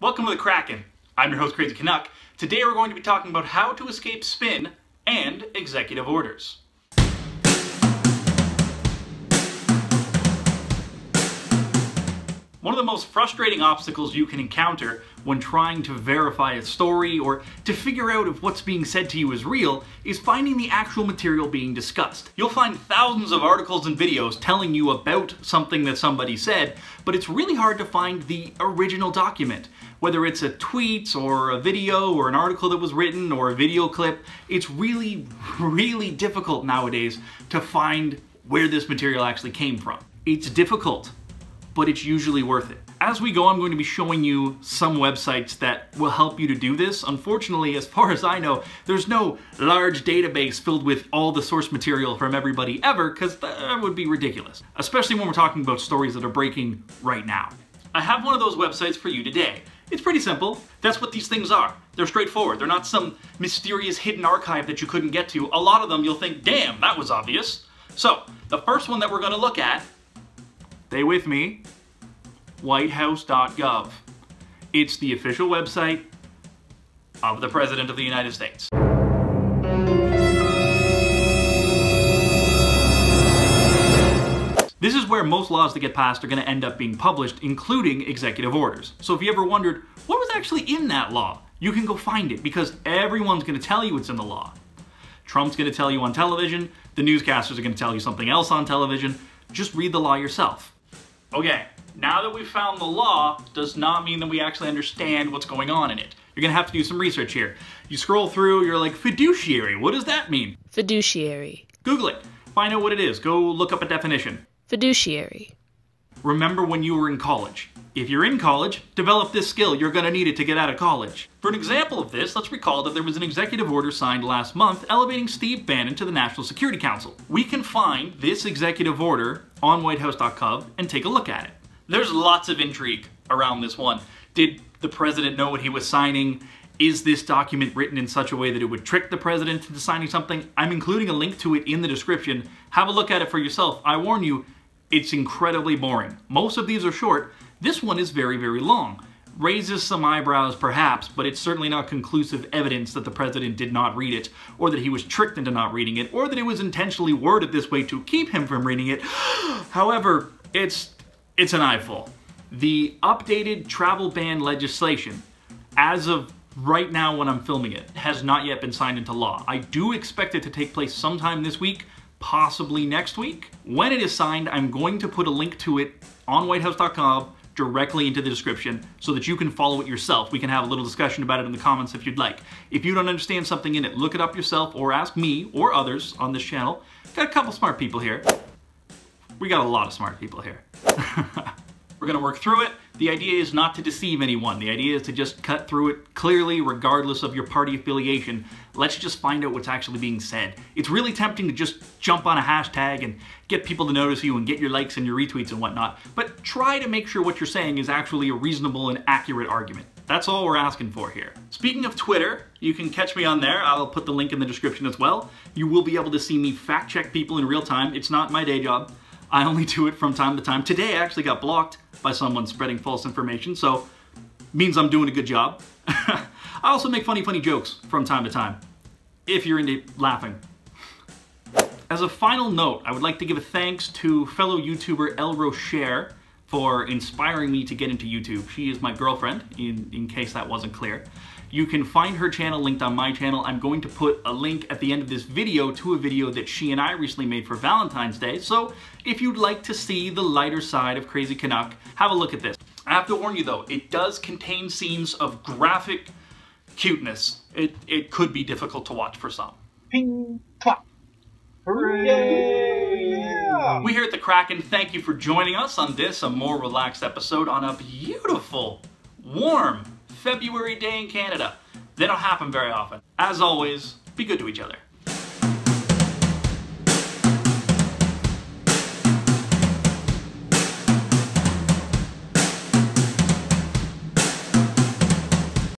Welcome to the Kraken. I'm your host, Crazy Canuck. Today we're going to be talking about how to escape spin and executive orders. One of the most frustrating obstacles you can encounter when trying to verify a story or to figure out if what's being said to you is real is finding the actual material being discussed. You'll find thousands of articles and videos telling you about something that somebody said, but it's really hard to find the original document. Whether it's a tweet or a video or an article that was written or a video clip, it's really difficult nowadays to find where this material actually came from. It's difficult, but it's usually worth it. As we go, I'm going to be showing you some websites that will help you to do this. Unfortunately, as far as I know, there's no large database filled with all the source material from everybody ever, because that would be ridiculous. Especially when we're talking about stories that are breaking right now. I have one of those websites for you today. It's pretty simple. That's what these things are. They're straightforward. They're not some mysterious hidden archive that you couldn't get to. A lot of them you'll think, damn, that was obvious. So, the first one that we're going to look at, stay with me, Whitehouse.gov. It's the official website of the President of the United States. This is where most laws that get passed are going to end up being published, including executive orders. So if you ever wondered, what was actually in that law? You can go find it, because everyone's going to tell you it's in the law. Trump's going to tell you on television, the newscasters are going to tell you something else on television. Just read the law yourself. Okay, now that we've found the law, does not mean that we actually understand what's going on in it. You're going to have to do some research here. You scroll through, you're like, fiduciary, what does that mean? Fiduciary. Google it. Find out what it is. Go look up a definition. Fiduciary. Remember when you were in college. If you're in college, develop this skill. You're going to need it to get out of college. For an example of this, let's recall that there was an executive order signed last month elevating Steve Bannon to the National Security Council. We can find this executive order on Whitehouse.gov and take a look at it. There's lots of intrigue around this one. Did the president know what he was signing? Is this document written in such a way that it would trick the president into signing something? I'm including a link to it in the description. Have a look at it for yourself. I warn you, it's incredibly boring. Most of these are short. This one is very long. Raises some eyebrows perhaps, but it's certainly not conclusive evidence that the president did not read it, or that he was tricked into not reading it, or that it was intentionally worded this way to keep him from reading it. However, it's an eyeful. The updated travel ban legislation, as of right now when I'm filming it, has not yet been signed into law. I do expect it to take place sometime this week, possibly next week. When it is signed, I'm going to put a link to it on Whitehouse.gov directly into the description so that you can follow it yourself. We can have a little discussion about it in the comments if you'd like. If you don't understand something in it, look it up yourself or ask me or others on this channel. Got a couple smart people here. We got a lot of smart people here. We're gonna work through it. The idea is not to deceive anyone. The idea is to just cut through it clearly, regardless of your party affiliation. Let's just find out what's actually being said. It's really tempting to just jump on a hashtag and get people to notice you and get your likes and your retweets and whatnot, but try to make sure what you're saying is actually a reasonable and accurate argument. That's all we're asking for here. Speaking of Twitter, you can catch me on there. I'll put the link in the description as well. You will be able to see me fact check people in real time. It's not my day job. I only do it from time to time. Today I actually got blocked by someone spreading false information, so means I'm doing a good job. I also make funny jokes from time to time, if you're into laughing. As a final note, I would like to give a thanks to fellow YouTuber El Rocher for inspiring me to get into YouTube. She is my girlfriend, in case that wasn't clear. You can find her channel linked on my channel. I'm going to put a link at the end of this video to a video that she and I recently made for Valentine's Day. So if you'd like to see the lighter side of Crazy Canuck, have a look at this. I have to warn you though, it does contain scenes of graphic cuteness. It could be difficult to watch for some. Ping, clap. Hooray! Yeah. We here at the Kraken thank you for joining us on this, a more relaxed episode on a beautiful, warm February day in Canada. They don't happen very often. As always, be good to each other.